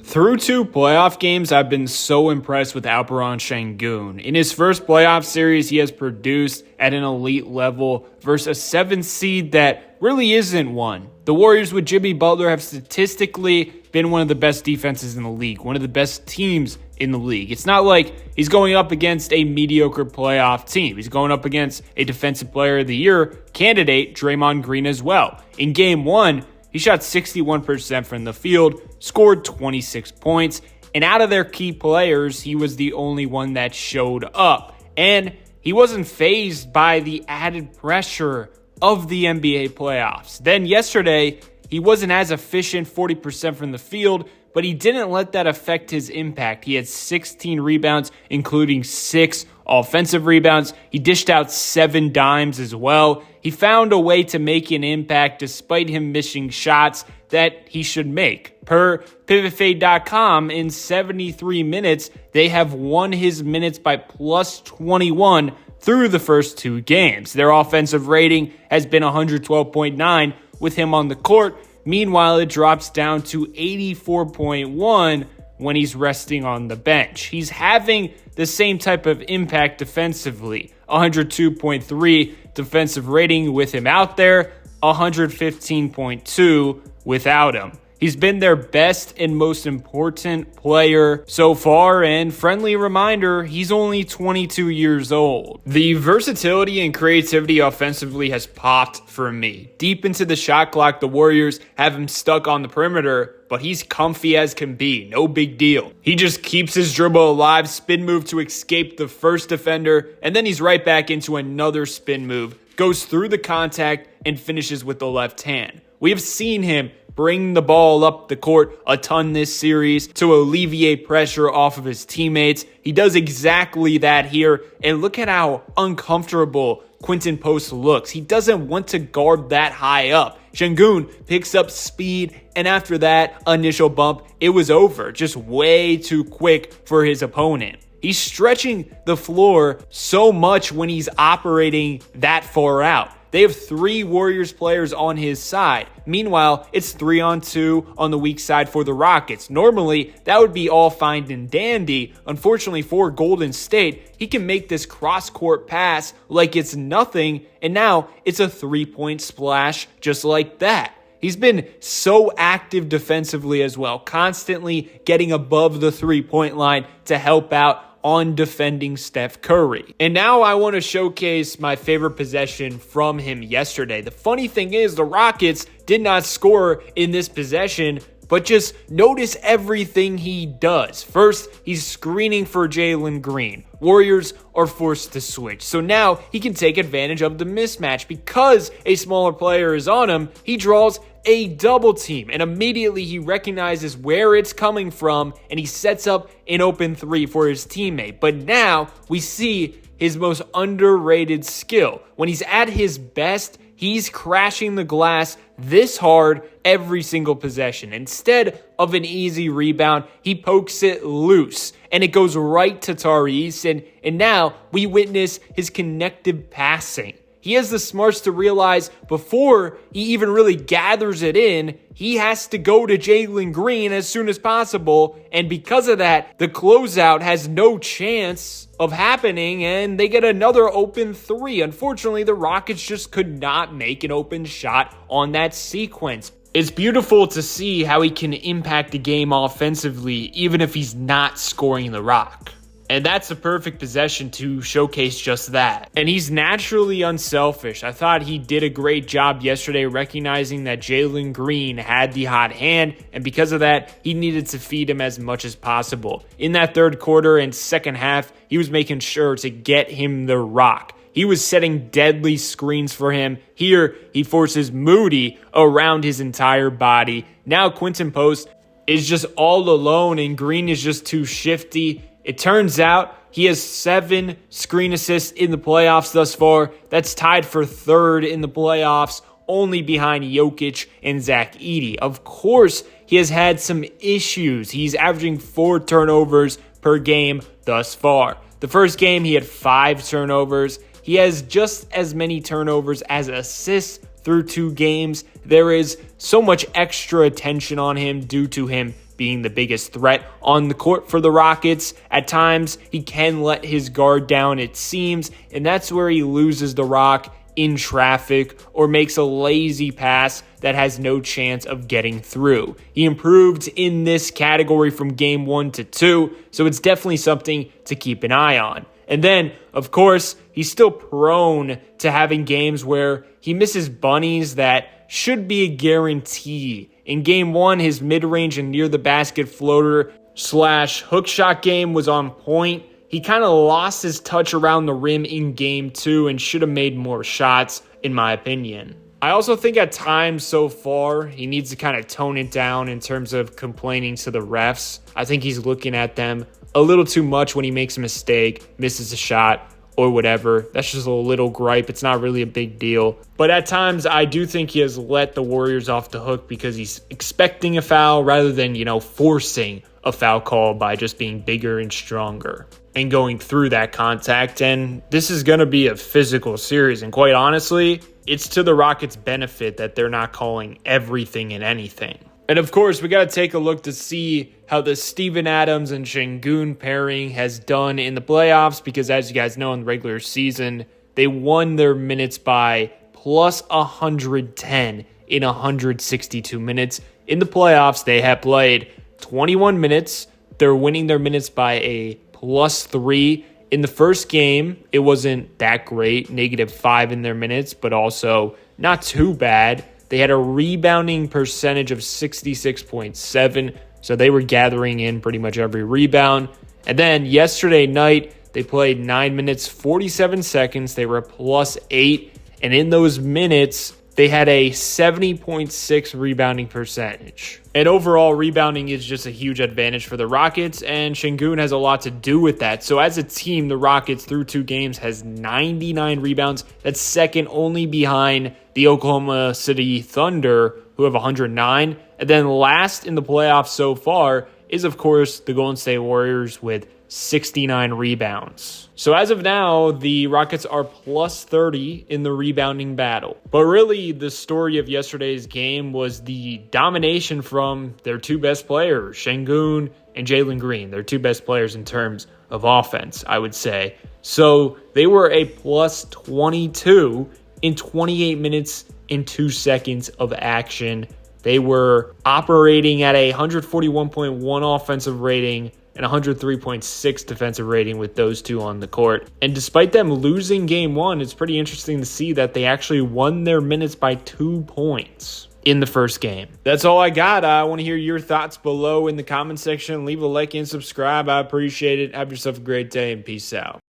Through 2 playoff games, I've been so impressed with Alperen Sengun. In his first playoff series, he has produced at an elite level versus a 7th seed that really isn't one. The Warriors with Jimmy Butler have statistically been one of the best defenses in the league, one of the best teams in the league. It's not like he's going up against a mediocre playoff team. He's going up against a Defensive Player of the Year candidate, Draymond Green, as well. In Game 1, he shot 61% from the field, scored 26 points, and out of their key players, he was the only one that showed up. And he wasn't fazed by the added pressure of the NBA playoffs. Then yesterday, he wasn't as efficient, 40% from the field, but he didn't let that affect his impact. He had 16 rebounds, including 6 offensive rebounds. He dished out 7 dimes as well. He found a way to make an impact despite him missing shots that he should make. Per PivotFade.com, in 73 minutes, they have won his minutes by plus 21 through the first 2 games. Their offensive rating has been 112.9 with him on the court. Meanwhile, it drops down to 84.1 when he's resting on the bench. He's having the same type of impact defensively. 102.3 defensive rating with him out there, 115.2 without him. He's been their best and most important player so far, and friendly reminder, he's only 22 years old. The versatility and creativity offensively has popped for me. Deep into the shot clock, the Warriors have him stuck on the perimeter, but he's comfy as can be, no big deal. He just keeps his dribble alive, spin move to escape the first defender, and then he's right back into another spin move, goes through the contact, and finishes with the left hand. We have seen him bring the ball up the court a ton this series to alleviate pressure off of his teammates. He does exactly that here, and look at how uncomfortable Quinton Post looks. He doesn't want to guard that high up. Sengun picks up speed, and after that initial bump, it was over. Just way too quick for his opponent. He's stretching the floor so much when he's operating that far out. They have 3 Warriors players on his side. Meanwhile, it's 3-on-2 on the weak side for the Rockets. Normally, that would be all fine and dandy. Unfortunately for Golden State, he can make this cross-court pass like it's nothing, and now it's a 3-point splash just like that. He's been so active defensively as well, constantly getting above the 3-point line to help out on defending Steph Curry. And now I want to showcase my favorite possession from him yesterday. The funny thing is, the Rockets did not score in this possession, but just notice everything he does. First, he's screening for Jaylen Green. Warriors are forced to switch. So now he can take advantage of the mismatch. Because a smaller player is on him, he draws a double team, and immediately he recognizes where it's coming from, and he sets up an open 3 for his teammate. But now we see his most underrated skill. When he's at his best, he's crashing the glass this hard every single possession. Instead of an easy rebound, he pokes it loose, and it goes right to Tyrese, and now we witness his connected passing. He has the smarts to realize before he even really gathers it in, he has to go to Jaylen Green as soon as possible. And because of that, the closeout has no chance of happening, and they get another open 3. Unfortunately, the Rockets just could not make an open shot on that sequence. It's beautiful to see how he can impact the game offensively, even if he's not scoring the rock. And that's a perfect possession to showcase just that. And he's naturally unselfish. I thought he did a great job yesterday recognizing that Jaylen Green had the hot hand, and because of that, he needed to feed him as much as possible. In that third quarter and second half, he was making sure to get him the rock. He was setting deadly screens for him. Here, he forces Moody around his entire body. Now Quinton Post is just all alone, and Green is just too shifty. It turns out he has 7 screen assists in the playoffs thus far. That's tied for 3rd in the playoffs, only behind Jokic and Zach Edey. Of course, he has had some issues. He's averaging 4 turnovers per game thus far. The first game, he had 5 turnovers. He has just as many turnovers as assists through 2 games. There is so much extra attention on him due to him being the biggest threat on the court for the Rockets. At times, he can let his guard down, it seems, and that's where he loses the rock in traffic or makes a lazy pass that has no chance of getting through. He improved in this category from game 1 to 2, so it's definitely something to keep an eye on. And then, of course, he's still prone to having games where he misses bunnies that should be a guarantee. In game 1, his mid-range and near the basket floater / hook shot game was on point. He kind of lost his touch around the rim in game 2 and should have made more shots, in my opinion. I also think at times so far, he needs to kind of tone it down in terms of complaining to the refs. I think he's looking at them a little too much when he makes a mistake, misses a shot, or whatever. That's just a little gripe. It's not really a big deal. But at times, I do think he has let the Warriors off the hook because he's expecting a foul rather than, forcing a foul call by just being bigger and stronger and going through that contact. And this is going to be a physical series. And quite honestly, it's to the Rockets' benefit that they're not calling everything and anything. And of course, we got to take a look to see how the Steven Adams and Sengun pairing has done in the playoffs, because as you guys know, in the regular season, they won their minutes by plus 110 in 162 minutes. In the playoffs, they have played 21 minutes. They're winning their minutes by a +3. In the first game, it wasn't that great, -5 in their minutes, but also not too bad. They had a rebounding percentage of 66.7, so they were gathering in pretty much every rebound. And then yesterday night, they played 9 minutes, 47 seconds. They were a +8, and in those minutes, they had a 70.6 rebounding percentage. And overall, rebounding is just a huge advantage for the Rockets, and Sengun has a lot to do with that. So as a team, the Rockets, through 2 games, has 99 rebounds. That's second only behind the Oklahoma City Thunder, who have 109. And then last in the playoffs so far is, of course, the Golden State Warriors with 69 rebounds. So as of now, the Rockets are +30 in the rebounding battle. But really, the story of yesterday's game was the domination from their 2 best players, Sengun and Jaylen Green. Their 2 best players in terms of offense, I would say. So they were a +22 in 28 minutes and 2 seconds of action. They were operating at a 141.1 offensive rating and 103.6 defensive rating with those 2 on the court. And despite them losing game 1, it's pretty interesting to see that they actually won their minutes by 2 points in the first game. That's all I got. I want to hear your thoughts below in the comment section. Leave a like and subscribe. I appreciate it. Have yourself a great day and peace out.